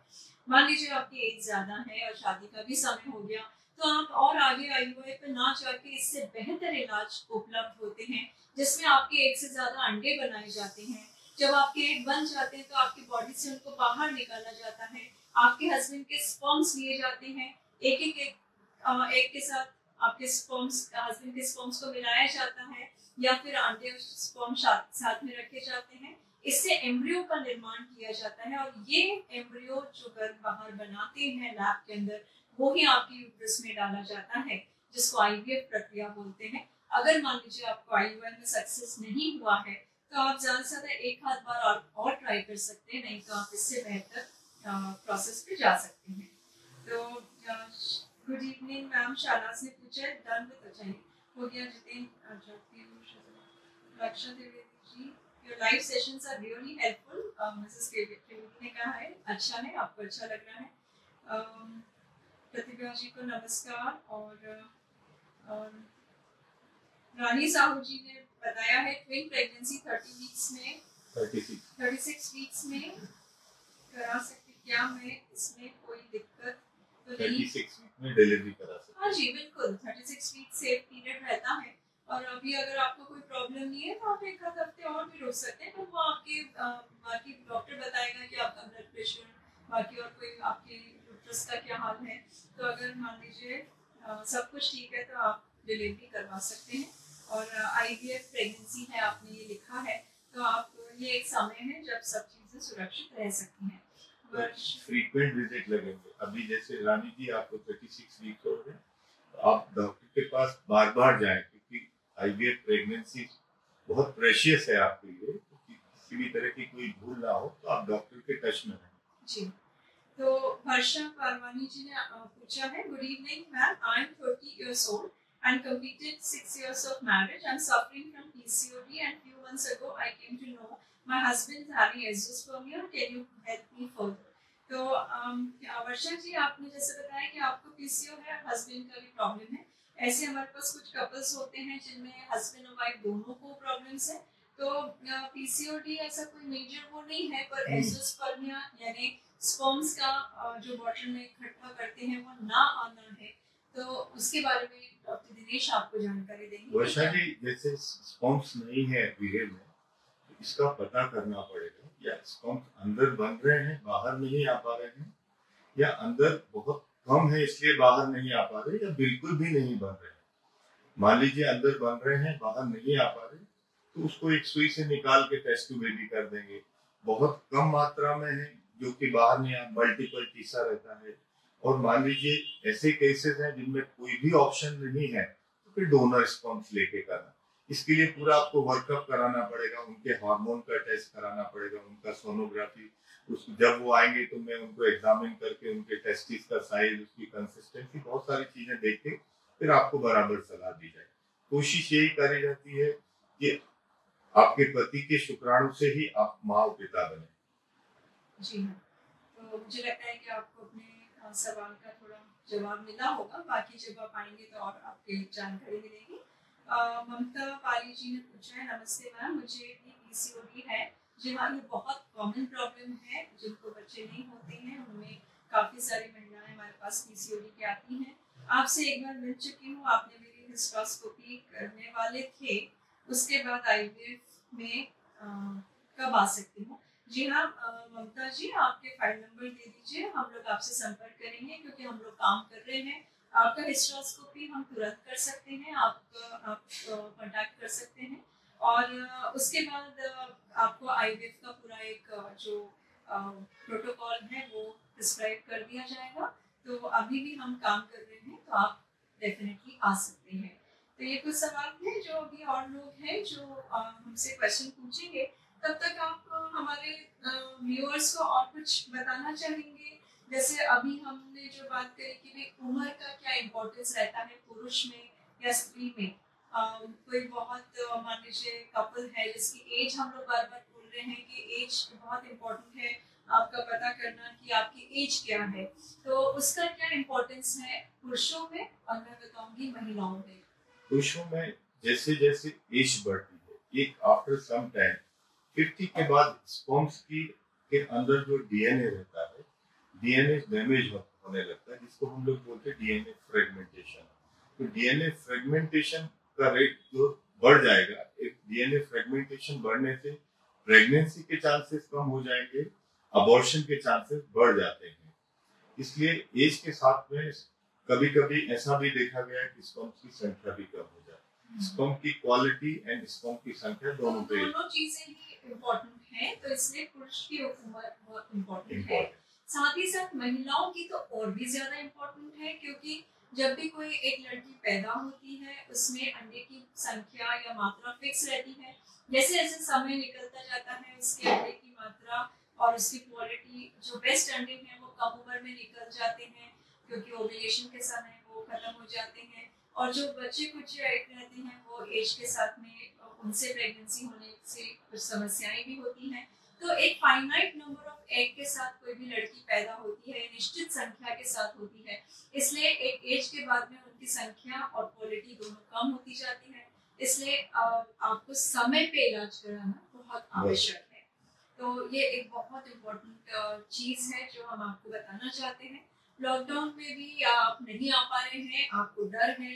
मान लीजिए आपकी एज ज्यादा है और शादी का भी समय हो गया, तो आप और आगे IUI पे ना जाके इससे बेहतर इलाज उपलब्ध होते हैं, जिसमें आपके एक से ज्यादा अंडे बनाए जाते हैं। जब आपके एग बन जाते हैं तो आपकी बॉडी से उनको बाहर निकाला जाता है, आपके हस्बैंड के स्पर्म्स लिए जाते हैं, एक के साथ आपके स्पर्म्स, हस्बैंड के स्पर्म्स को मिलाया जाता है, या फिर अंडे और स्पर्म साथ में रखे जाते हैं। इससे एम्ब्रियो का निर्माण किया जाता है, और ये एम्ब्रियो जो गर्भ बाहर बनाते हैं लैब के अंदर, वो ही आपकी यूट्रस में डाला जाता है, जिसको IVF प्रक्रिया बोलते हैं। अगर मान लीजिए आपको IUI में सक्सेस नहीं हुआ है तो आप ज्यादा से ज्यादा एक आध बार और ट्राई कर सकते हैं, नहीं तो आप इससे बेहतर प्रोसेस पे जा सकते हैं। तो गुड इवनिंग मैम, शाहनाज ने पूछा है, डन विद, अच्छा हो गया Jitendra, Laksha Trivedi ji, your live sessions are really helpful, Mrs Trivedi ने कहा है, अच्छा है, आपको अच्छा लग रहा है। प्रतिभा जी को नमस्कार, और रानी साहू जी ने बताया है ट्विन प्रेगनेंसी 36 वीक्स में करा सकती, क्या मैं इसमें कोई दिक्कत तो नहीं? 36 वीक में डिलीवरी करा सकते? हाँ जी बिल्कुल, 36 वीक सेफ पीरियड रहता है और अभी अगर आपको कोई प्रॉब्लम नहीं है तो आप एक आध हफ्ते और भी रुक सकते हैं, तो वो आपके बाकी डॉक्टर बताएगा कि आपका ब्लड प्रेशर बाकी और कोई आपके यूट्रस का क्या हाल है। तो अगर मान लीजिए सब कुछ ठीक है तो आप डिलीवरी करवा सकते हैं। और IVF प्रेगनेंसी है आपने ये लिखा है, तो आप ये एक समय है जब सब चीज़ें सुरक्षित रह सकती हैं। फ्रीक्वेंट विजिट लगेंगे। अभी जैसे रानी जी आपको 36 वीक हो गए, आप डॉक्टर के पास बार बार जाएं, क्योंकि IVF प्रेगनेंसी बहुत प्रेशियस है आपके लिए, क्योंकि किसी भी तरह की कोई भूल ना हो तो आप डॉक्टर के टच में रहें। जी, तो वर्षा पारवानी जी ने पूछा है, good evening ma'am, I am 30 years old and completed 6 years of marriage. I'm suffering from PCOD and few months ago I came to know my husband is having azoospermia. Can you help me further? तो वर्षा जी आपने जैसे बताया कि आपको PCO है, husband का भी problem है। ऐसे हमारे पास कुछ कपल्स होते हैं जिनमें हस्बैंड और वाइफ दोनों को प्रॉब्लम्स है। तो PCOD ऐसा कोई मेजर वो नहीं है, पर एजोस्पर्मिया यानी स्पर्म्स का जो बॉटल में इकट्ठा करते हैं वो ना आना है, तो उसके बारे में डॉक्टर दिनेश आपको जानकारी देंगे। वर्षा जी, जैसे स्पर्म्स नहीं है वीर्य में, इसका पता करना पड़ेगा, या स्पर्म्स अंदर बन रहे हैं बाहर नहीं आ पा रहे हैं, या अंदर बहुत कम है इसलिए बाहर नहीं आ पा रहे, या बिल्कुल भी नहीं बन रहे हैं। मान लीजिए अंदर बन रहे हैं बाहर नहीं आ पा रहे, तो उसको एक सुई से निकाल के टेस्ट ट्यूब बेबी कर देंगे। बहुत कम मात्रा में है जो कि बाहर नहीं आ, मल्टीपल टीसा रहता है। और मान लीजिए ऐसे केसेस हैं जिनमें कोई भी ऑप्शन नहीं है, तो फिर डोनर स्पर्म्स लेके करना। इसके लिए पूरा आपको वर्कअप कराना पड़ेगा, उनके हार्मोन का टेस्ट कराना पड़ेगा, उनका सोनोग्राफी। जब वो आएंगे तो मैं उनको एग्जामिन करके उनके टेस्टिस का साइज, उसकी कंसिस्टेंसी, बहुत सारी चीजें देख के फिर आपको बराबर सलाह दी जाए। कोशिश यही करी जाती है कि आपके पति के शुक्राणु से ही आप माँ और पिता बने। जी हाँ, तो मुझे लगता है कि आपको अपने सवाल का थोड़ा जवाब मिला होगा, बाकी जब आप आएंगे तो और आपके जानकारी मिलेगी। ममता पाली जी ने पूछा है, नमस्ते मैम, मुझे भी PCOD है। जी हाँ, ये बहुत कॉमन प्रॉब्लम है, जिनको बच्चे नहीं होते हैं उनमें काफ़ी सारी महिलाएं हमारे पास PCOD की आती हैं। आपसे एक बार मिल चुकी हूँ, आपने मेरी हिस्ट्रोस्कोपी करने वाले थे, उसके बाद IVF में कब आ सकती हूँ? जी हाँ ममता जी, आपके फाइल नंबर दे दीजिए, हम लोग आपसे संपर्क करेंगे, क्योंकि हम लोग काम कर रहे हैं। आपका हिस्ट्रोस्कोपी हम तुरंत कर सकते हैं, आप कांटेक्ट कर सकते हैं, और उसके बाद आपको IVF का पूरा एक जो प्रोटोकॉल है वो प्रिस्क्राइब कर दिया जाएगा। तो अभी भी हम काम कर रहे हैं, तो आप डेफिनेटली आ सकते हैं। तो ये कुछ सवाल थे, जो अभी और लोग हैं जो हमसे क्वेश्चन पूछेंगे, तब तक आप हमारे व्यूअर्स को और कुछ बताना चाहेंगे? जैसे अभी हमने जो बात करी कि भाई उम्र का क्या इम्पोर्टेंस रहता है पुरुष में या स्त्री में। कोई बहुत मान लीजिए कपल है जिसकी एज, हम लोग बार बार बोल रहे हैं कि एज बहुत इम्पोर्टेंट है, आपका पता करना कि आपकी एज क्या है, तो उसका क्या इम्पोर्टेंस है पुरुषों में, और मैं बताऊंगी महिलाओं में। पुरुषों में जैसे जैसे एज बढ़ती है, एक आफ्टर सम टाइम 50 के बाद स्पर्म्स की के अंदर जो DNA रहता है, DNA डैमेज होने लगता है, जिसको हम लोग बोलते हैं DNA फ्रेगमेंटेशन। तो DNA फ्रेगमेंटेशन का रेट जो बढ़ जाएगा, एक DNA फ्रेगमेंटेशन बढ़ने से प्रेगनेंसी के चांसेस कम हो जाएंगे, अबॉर्शन के चांसेस बढ़ जाते हैं। इसलिए एज के साथ में कभी कभी ऐसा भी देखा गया है कि स्पर्म्स की संख्या भी कम हो जाती है। स्पर्म की क्वालिटी एंड स्पर्म की संख्या दोनों चीजें ही इम्पोर्टेंट है, तो इसलिए पुरुष की उम्र बहुत इम्पोर्टेंट है। साथ ही साथ महिलाओं की तो और भी ज्यादा इम्पोर्टेंट है, क्योंकि जब भी कोई एक लड़की पैदा होती है उसमें अंडे की संख्या या मात्रा फिक्स रहती है। जैसे जैसे समय निकलता जाता है उसके अंडे की मात्रा और उसकी क्वालिटी, जो बेस्ट अंडे हैं वो कम उम्र में निकल जाते हैं, क्योंकि ओव्यूलेशन के समय वो खत्म हो जाते हैं, और जो बच्चे कुछ रहते हैं वो एज के साथ में उनसे प्रेगनेंसी होने से कुछ समस्याएं भी होती हैं। तो एक फाइनाइट नंबर ऑफ एग के साथ कोई भी लड़की पैदा होती है, निश्चित संख्या के साथ होती है, इसलिए एक एज के बाद में उनकी संख्या और क्वालिटी दोनों कम होती जाती है। इसलिए आपको समय पे इलाज कराना बहुत आवश्यक है। तो ये एक बहुत इम्पोर्टेंट चीज़ है जो हम आपको बताना चाहते हैं। लॉकडाउन में भी आप नहीं आ पा रहे हैं, आपको डर है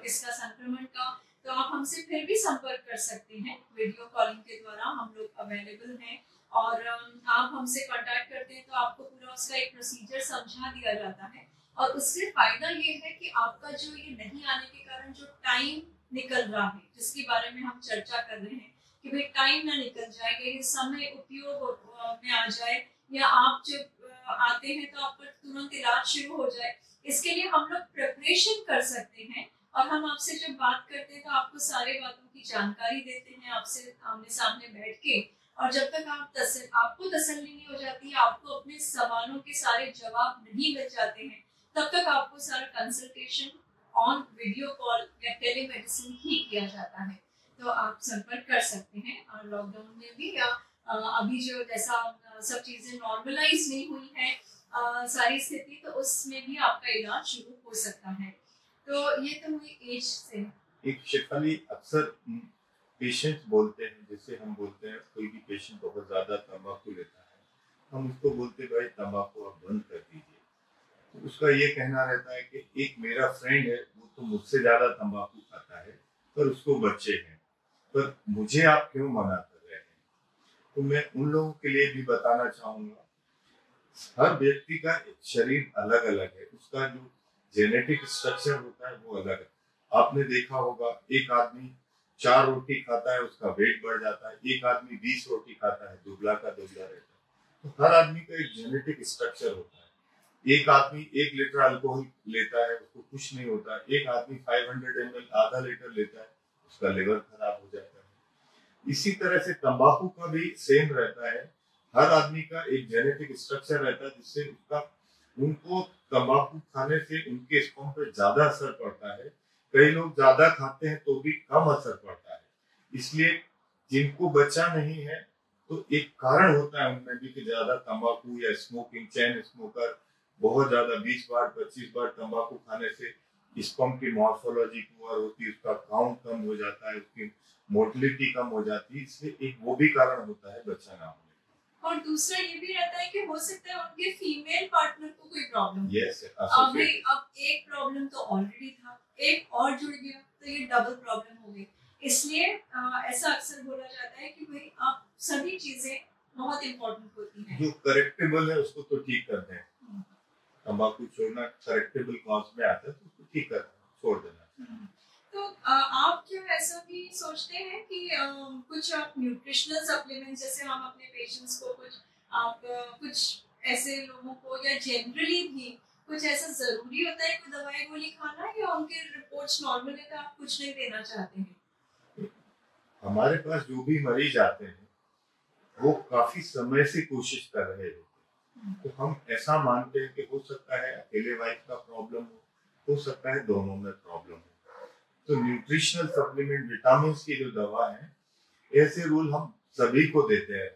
इसका संक्रमण का, तो आप हमसे फिर भी संपर्क कर सकते हैं। वीडियो कॉलिंग के द्वारा हम लोग अवेलेबल हैं, और आप हमसे कांटेक्ट करते हैं तो आपको पूरा उसका एक प्रोसीजर समझा दिया जाता है। और उससे फायदा ये है कि आपका जो ये नहीं आने के कारण जो टाइम निकल रहा है, जिसके बारे में हम चर्चा कर रहे हैं कि भाई टाइम ना निकल जाए, कि समय उपयोग में आ जाए, या आप जब आते हैं तो आपका तुरंत इलाज शुरू हो जाए, इसके लिए हम लोग प्रिपरेशन कर सकते हैं। और हम आपसे जब बात करते हैं तो आपको सारे बातों की जानकारी देते हैं, आपसे आमने सामने बैठ के। और जब तक आपको तसल्ली नहीं हो जाती है, आपको अपने सवालों के सारे जवाब नहीं मिल जाते हैं, तब तक आपको सारा कंसल्टेशन ऑन वीडियो कॉल या टेलीमेडिसिन ही किया जाता है। तो आप संपर्क कर सकते हैं। और लॉकडाउन में भी या अभी जो जैसा सब चीज़ें नॉर्मलाइज नहीं हुई है सारी स्थिति, तो उसमें भी आपका इलाज शुरू हो सकता है। तो ये तो हुई एज से। एक शेफाली, अक्सर पेशेंट्स बोलते हैं, जैसे हम बोलते हैं कोई भी पेशेंट बहुत ज्यादा तंबाकू लेता है, हम उसको बोलते भाई तंबाकू आप बंद कर दीजिए, तो उसका ये कहना रहता है कि एक मेरा फ्रेंड है वो तो मुझसे ज्यादा तंबाकू खाता है पर उसको बच्चे हैं, पर मुझे आप क्यों मना कर रहे हैं। तो मैं उन लोगों के लिए भी बताना चाहूंगा, हर व्यक्ति का शरीर अलग अलग है, उसका जो जेनेटिक स्ट्रक्चर होता है वो अलग है। आपने देखा होगा एक आदमी 4 रोटी खाता है उसका वेट बढ़ जाता है, एक आदमी 20 रोटी खाता है दुबला का दुबला रहता है। तो हर आदमी का एक जेनेटिक स्ट्रक्चर होता है। एक आदमी 1 लीटर अल्कोहल लेता है उसको कुछ नहीं होता, एक आदमी 500 ml आधा लीटर लेता है उसका लिवर खराब हो जाता है। इसी तरह से तंबाकू का भी सेम रहता है, हर आदमी का एक जेनेटिक स्ट्रक्चर रहता है जिससे उनको तंबाकू खाने से उनके स्पर्म पे ज्यादा असर पड़ता है। कई लोग ज्यादा खाते हैं तो भी कम असर पड़ता है। इसलिए जिनको बच्चा नहीं है तो एक कारण होता है उनमें भी कि ज्यादा तंबाकू या स्मोकिंग, चैन स्मोकर बहुत ज्यादा 20 बार 25 बार तंबाकू खाने से स्पर्म की मॉर्फोलॉजी पुअर होती है, उसका काउंट कम हो जाता है, उसकी मोटिलिटी कम हो जाती है, इसलिए एक वो भी कारण होता है बच्चा ना होने। और दूसरा ये भी रहता है कि हो सकता है उनके फीमेल पार्टनर को कोई प्रॉब्लम। yes, अब एक प्रॉब्लम तो ऑलरेडी था, एक और जुड़ गया तो ये डबल प्रॉब्लम हो गई। इसलिए ऐसा अक्सर बोला जाता है कि भाई आप सभी चीजें बहुत इम्पोर्टेंट होती हैं। जो करेक्टेबल है उसको तो ठीक कर दें, तंबाकू छोड़ना करेक्टेबल कॉज में आता है तो उसको ठीक कर छोड़ देना। तो आप क्या ऐसा भी सोचते हैं कि कुछ आप न्यूट्रिशनल सप्लीमेंट्स, जैसे हम अपने पेशेंट्स को कुछ ऐसे लोगों को या जनरली भी कुछ ऐसा जरूरी होता है कोई दवाई गोली खाना, या उनके रिपोर्ट्स नॉर्मल है तो आप कुछ नहीं देना चाहते हैं? हमारे पास जो भी मरीज आते हैं वो काफी समय से कोशिश कर रहे होते हैं, तो हम ऐसा मानते हैं कि हो सकता है अकेले वाइफ का प्रॉब्लम हो सकता है दोनों में प्रॉब्लम हो। तो न्यूट्रिशनल सप्लीमेंट, विटामिन की जो दवा है, ऐसे रूल हम सभी को देते हैं,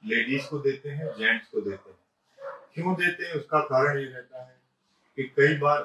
लेडीज को देते हैं, जेंट्स को देते हैं। क्यों देते हैं उसका कारण ये रहता है कि कई बार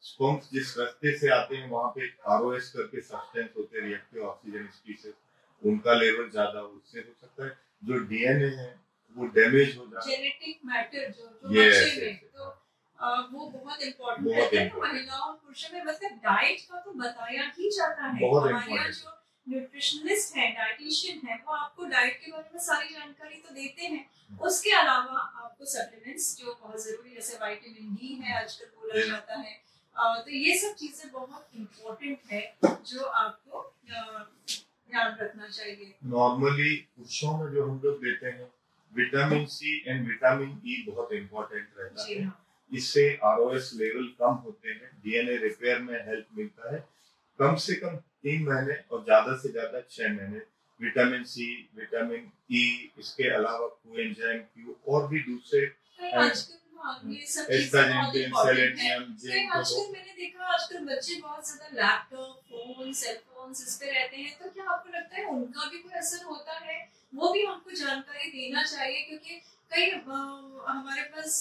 स्पर्म्स जिस रास्ते से आते हैं वहां पे ROS करके सब्सटेंस होते हैं, रिएक्टिव ऑक्सीजन स्पीशीज, उनका लेवल ज्यादा हो, उससे हो सकता है जो DNA है वो डैमेज हो जाए, जेनेटिक मैटर जो बच्चे में, तो वो बहुत इम्पोर्टेंट रहता है। महिलाओं और पुरुषों में मतलब डाइट का तो बताया ही जाता है। हमारे यहाँ जो न्यूट्रिशनिस्ट है, डाइटिशियन है, वो आपको डाइट के बारे में सारी जानकारी तो देते हैं। उसके अलावा आपको सप्लीमेंट्स जो बहुत जरूरी, जैसे विटामिन D है आजकल बोला जाता है, तो ये सब चीजें बहुत इम्पोर्टेंट है जो आपको ध्यान रखना चाहिए। नॉर्मली पुरुषों में जो हम लोग देते हैं vitamin C and vitamin E बहुत इम्पोर्टेंट रहता है। इससे ROS लेवल कम होते हैं, DNA रिपेयर में हेल्प मिलता है। कम से कम 3 महीने और ज्यादा से ज्यादा 6 महीने विटामिन C, विटामिन E, इसके अलावा कोएंजाइम Q और भी दूसरे ये सब चीजें बहुत इम्पोर्टेंट है। आजकल मैंने देखा आजकल बच्चे बहुत ज्यादा लैपटॉप, फोन, सेलफोन हार्मोन्स इस पे रहते हैं, तो क्या आपको लगता है उनका भी कोई असर होता है? वो भी हमको जानकारी देना चाहिए, क्योंकि कई हमारे पास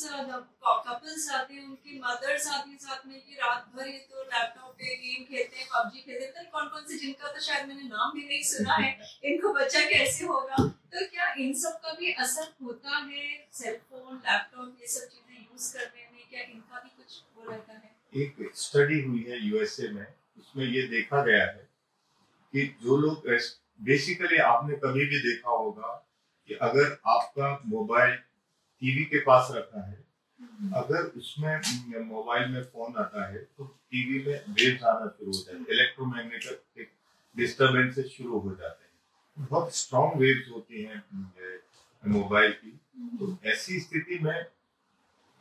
कपल्स आते हैं, उनकी मदर्स आती हैं साथ में, कि रात भर ये तो लैपटॉप पे गेम खेलते हैं, पबजी खेलते हैं, तो कौन कौन से जिनका तो शायद मैंने नाम भी नहीं सुना है, इनको बच्चा कैसे होगा? तो क्या इन सब का भी असर होता है, सेलफोन लैपटॉप ये सब चीजें यूज करने में, क्या इनका भी कुछ वो रहता है? एक स्टडी हुई है यूएसए में, उसमें ये देखा गया है कि जो लोग बेसिकली, आपने कभी भी देखा होगा कि अगर आपका मोबाइल टीवी के पास रखा है, अगर उसमें मोबाइल में फोन आता है तो टीवी में वेव्स आना शुरू हो जाते हैं, इलेक्ट्रोमैग्नेटिक डिस्टरबेंसेस शुरू हो जाते हैं, बहुत स्ट्रॉन्ग वेव्स होती हैं मोबाइल की। तो ऐसी स्थिति में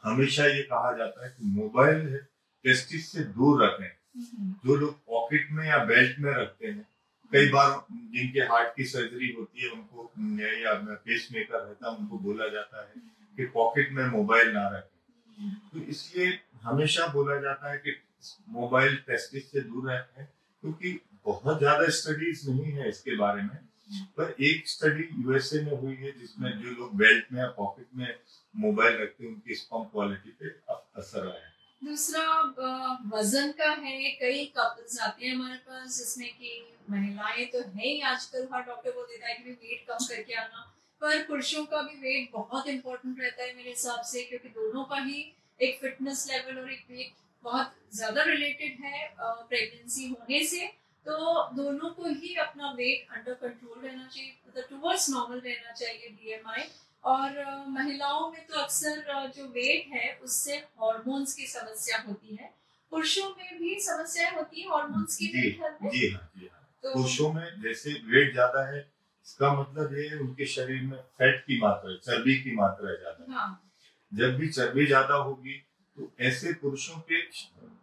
हमेशा ये कहा जाता है कि मोबाइल टेस्टिस से दूर रखें। जो लोग पॉकेट में या बेल्ट में रखते हैं, कई बार जिनके हार्ट की सर्जरी होती है उनको, या पेस मेकर रहता है, उनको बोला जाता है कि पॉकेट में मोबाइल ना रखें। तो इसलिए हमेशा बोला जाता है कि मोबाइल टेस्टिस से दूर रखें, क्योंकि बहुत ज्यादा स्टडीज नहीं है इसके बारे में, पर एक स्टडी यूएसए में हुई है जिसमें जो लोग बेल्ट में या पॉकेट में मोबाइल रखते हैं उनकी स्पर्म क्वालिटी पे असर आया है। दूसरा वजन का है, कई कपल्स आते हैं हमारे पास जिसमें कि महिलाएं तो है ही आजकल, हर डॉक्टर को देता है कि वेट कम करके आना, पर पुरुषों का भी वेट बहुत इंपॉर्टेंट रहता है मेरे हिसाब से, क्योंकि दोनों का ही एक फिटनेस लेवल और एक वेट बहुत ज्यादा रिलेटेड है प्रेगनेंसी होने से। तो दोनों को ही अपना वेट अंडर कंट्रोल रहना चाहिए, मतलब टुवर्ड्स नॉर्मल रहना चाहिए बीएमआई। और महिलाओं में तो अक्सर जो वेट है उससे हार्मोन्स की समस्या होती है, पुरुषों में भी समस्याएं होती है हार्मोन्स की? जी हाँ, जी हाँ। तो पुरुषों में जैसे वेट ज्यादा है, इसका मतलब ये है उनके शरीर में फैट की मात्रा, चर्बी की मात्रा ज्यादा है। हाँ। जब भी चर्बी ज्यादा होगी तो ऐसे पुरुषों के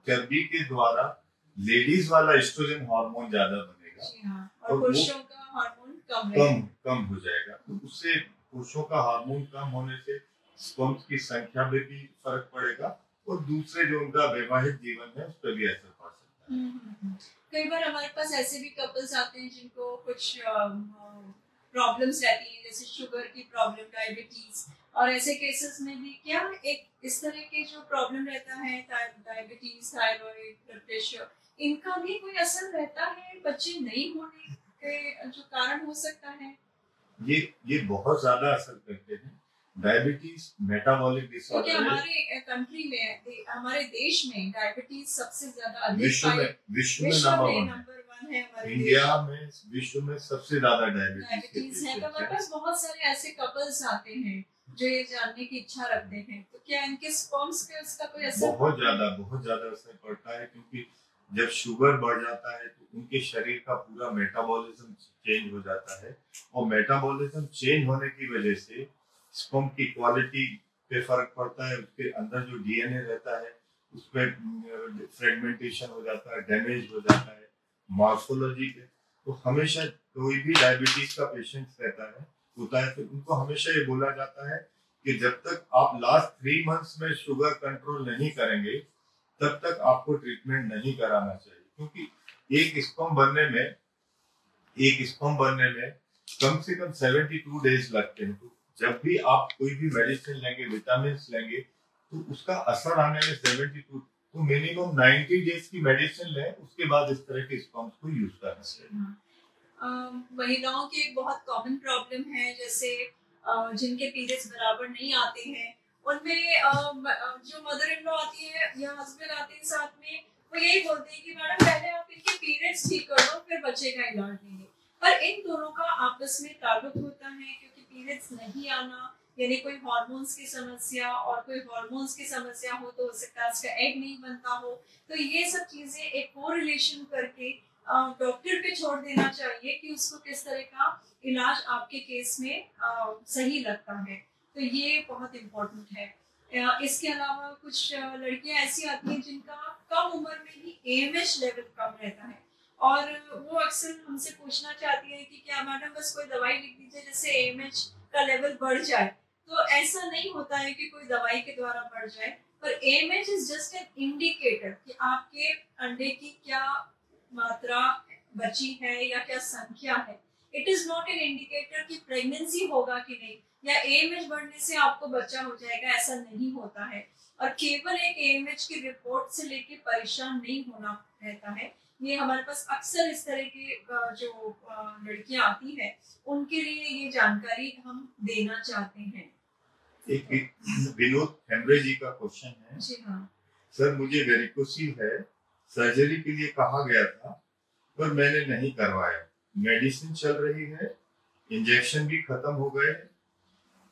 चर्बी के द्वारा लेडीज वाला एस्ट्रोजन हार्मोन ज्यादा बनेगा। हाँ। और पुरुषों का हार्मोन कम हो जाएगा। तो उससे पुरुषों का हार्मोन कम होने से स्पर्म्स की संख्या में भी फर्क पड़ेगा, और दूसरे जो उनका वैवाहिक जीवन है उस पर भी असर पड़ सकता है। कई बार हमारे पास ऐसे भी कपल्स आते हैं जिनको कुछ प्रॉब्लम्स रहती हैं, जैसे शुगर की प्रॉब्लम, डायबिटीज, और ऐसे केसेस में भी क्या एक इस तरह के जो प्रॉब्लम रहता है, डायबिटीज, थायराइड, ब्लड प्रेशर, इनका भी कोई असर रहता है बच्चे नहीं होने के जो कारण हो सकता है? ये बहुत ज्यादा असर करते हैं। डायबिटीज मेटाबॉलिक डिसऑर्डर, क्योंकि हमारे कंट्री में, हमारे देश में डायबिटीज सबसे ज्यादा विश्व में नंबर 1 है। इंडिया में विश्व में सबसे ज्यादा डायबिटीज है। तो हमारे पास बहुत सारे ऐसे कपल्स आते हैं जो ये जानने की इच्छा रखते हैं, तो क्या इनके स्पर्म्स पे उसका कोई असर? बहुत ज्यादा असर पड़ता है, क्योंकि जब शुगर बढ़ जाता है तो उनके शरीर का पूरा मेटाबॉलिज्म चेंज हो जाता है, और मेटाबॉलिज्म चेंज होने की वजह से स्पर्म की क्वालिटी पे फर्क पड़ता है। उसके अंदर जो डीएनए रहता है उसमें फ्रेगमेंटेशन हो जाता है, डैमेज हो जाता है मॉर्फोलॉजी पे। तो हमेशा कोई भी डायबिटीज का पेशेंट रहता है होता है तो उनको हमेशा ये बोला जाता है कि जब तक आप लास्ट 3 मंथ्स में शुगर कंट्रोल नहीं करेंगे तब तक आपको ट्रीटमेंट नहीं कराना चाहिए, क्योंकि एक स्पर्म बनने में कम से कम 72 डेज लगते हैं। तो जब भी आप कोई भी मेडिसिन लेंगे, विटामिन लेंगे, तो उसका असर आने में 72, तो मिनिमम 90 डेज की मेडिसिन लें, उसके बाद इस तरह के स्पर्म्स को यूज करना चाहिए। महिलाओं की एक बहुत कॉमन प्रॉब्लम है, जैसे जिनके पीरियड्स बराबर नहीं आते हैं, उनमें जो मदर इन लॉ आती है या हस्बैंड आते हैं साथ में, वो यही बोलते हैं कि मैडम पहले आप इनके पीरियड्स ठीक कर दो फिर बच्चे का इलाज लेंगे। पर इन दोनों का आपस में ताल्लुक होता है, क्योंकि पीरियड्स नहीं आना यानी कोई हार्मोन्स की समस्या, और कोई हार्मोन्स की समस्या हो तो सकता है उसका एग नहीं बनता हो। तो ये सब चीजें एक कोरिलेशन करके डॉक्टर पे छोड़ देना चाहिए कि उसको किस तरह का इलाज आपके केस में सही लगता है। तो ये बहुत इम्पोर्टेंट है। इसके अलावा कुछ लड़कियां ऐसी आती हैं जिनका कम उम्र में ही AMH लेवल कम रहता है, और वो अक्सर हमसे पूछना चाहती है कि क्या मैडम बस कोई दवाई लिख दीजिए जिससे AMH का लेवल बढ़ जाए। तो ऐसा नहीं होता है कि कोई दवाई के द्वारा बढ़ जाए, पर AMH is just an indicator कि आपके अंडे की क्या मात्रा बची है या क्या संख्या है, it is not an indicator कि प्रेगनेंसी होगा कि नहीं या एएमएच बढ़ने से आपको बच्चा हो जाएगा, ऐसा नहीं होता है। और केवल एक एएमएच की रिपोर्ट से लेके परेशान नहीं होना रहता है। ये हमारे पास अक्सर इस तरह की जो लड़कियां आती हैं उनके लिए ये जानकारी हम देना चाहते हैं। एक विनोद हेम्ब्रे जी का क्वेश्चन है। जी हाँ सर, मुझे वेरिकोसिल है, सर्जरी के लिए कहा गया था पर मैंने नहीं करवाया, मेडिसिन चल रही है, इंजेक्शन भी खत्म हो गए,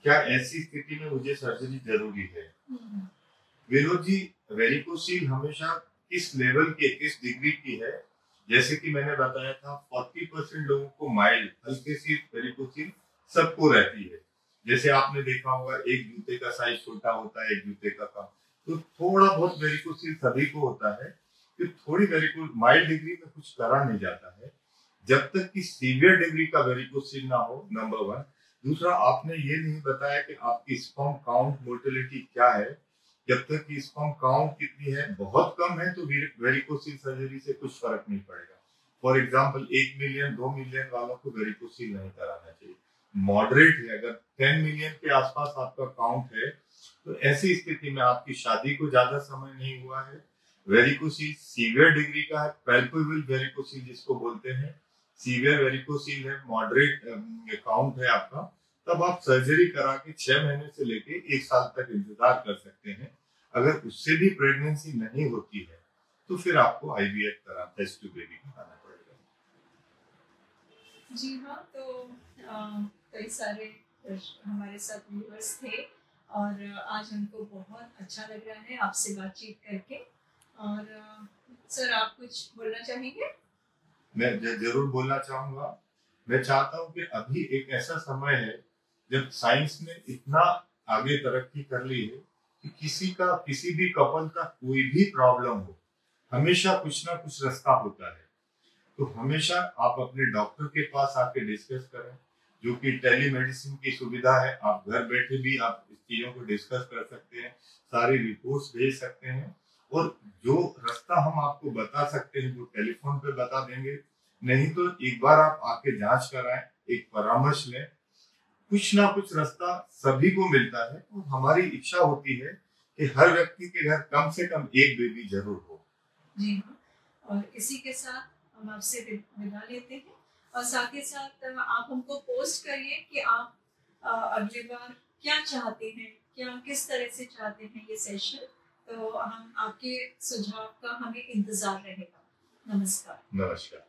क्या ऐसी स्थिति में मुझे सर्जरी जरूरी है? विनोद जी, वेरिकोसिल हमेशा किस लेवल की, किस डिग्री की है, जैसे कि मैंने बताया था 40% लोगों को माइल्ड हल्के सी वेरिकोसिल सबको रहती है। जैसे आपने देखा होगा एक जूते का साइज छोटा होता है, एक जूते का कम, तो थोड़ा बहुत वेरिकोसिल सभी को होता है। कि थोड़ी वेरिकोस माइल्ड डिग्री में कुछ करा नहीं जाता है जब तक कि सीवियर डिग्री का वेरिकोसिल ना हो, नंबर 1। दूसरा, आपने ये नहीं बताया कि आपकी स्पर्म काउंट मोर्टेलिटी क्या है। जब तक कि स्पर्म काउंट कितनी है, बहुत कम है तो वेरिकोसिल सर्जरी से कुछ फर्क नहीं पड़ेगा। फॉर एग्जांपल 1 मिलियन 2 मिलियन वालों को वेरिकोसिल नहीं कराना चाहिए। मॉडरेट है, अगर 10 मिलियन के आसपास आपका काउंट है तो ऐसी स्थिति में आपकी शादी को ज्यादा समय नहीं हुआ है, वेरिकोसिल सीवियर डिग्री का है, पैल्पेबल वेरिकोसिल जिसको बोलते हैं, सीवियर वेरिकोसिल है, मॉडरेट काउंट है आपका, तब आप सर्जरी करा के 6 महीने से लेके 1 साल तक इंतजार कर सकते हैं। अगर उससे भी प्रेगनेंसी नहीं होती है तो फिर आपको आईवीएफ करा, टेस्ट टू बेबी कराना पड़ेगा। जी हाँ, तो कई सारे हमारे साथ व्यूअर्स थे और आज हमको बहुत अच्छा लग रहा है आपसे बातचीत करके। और सर, आप कुछ बोलना चाहेंगे? मैं जरूर बोलना चाहूंगा। मैं चाहता हूँ कि अभी एक ऐसा समय है जब साइंस ने इतना आगे तरक्की कर ली है कि किसी भी कपल का कोई भी प्रॉब्लम हो, हमेशा कुछ ना कुछ रास्ता होता है। तो हमेशा आप अपने डॉक्टर के पास आके डिस्कस करें, जो कि टेलीमेडिसिन की सुविधा है। आप घर बैठे भी आप इस चीजों को डिस्कस कर सकते हैं, सारी रिपोर्ट्स भेज सकते हैं, और जो रास्ता हम आपको बता सकते हैं वो टेलीफोन पे बता देंगे। नहीं तो एक बार आप आके जांच कराएं, एक परामर्श लें। कुछ ना कुछ रास्ता सभी को मिलता है, और हमारी इच्छा होती है कि हर व्यक्ति के घर कम से कम एक बेबी जरूर हो। जी हाँ, और इसी के साथ हम आपसे विदा लेते हैं। और साथ ही साथ आप हमको पोस्ट करिए कि आप अगली बार क्या चाहते हैं, क्या किस तरह से चाहते हैं ये सेशन, तो हम आपके सुझाव का हमें इंतजार रहेगा। नमस्कार। नमस्कार।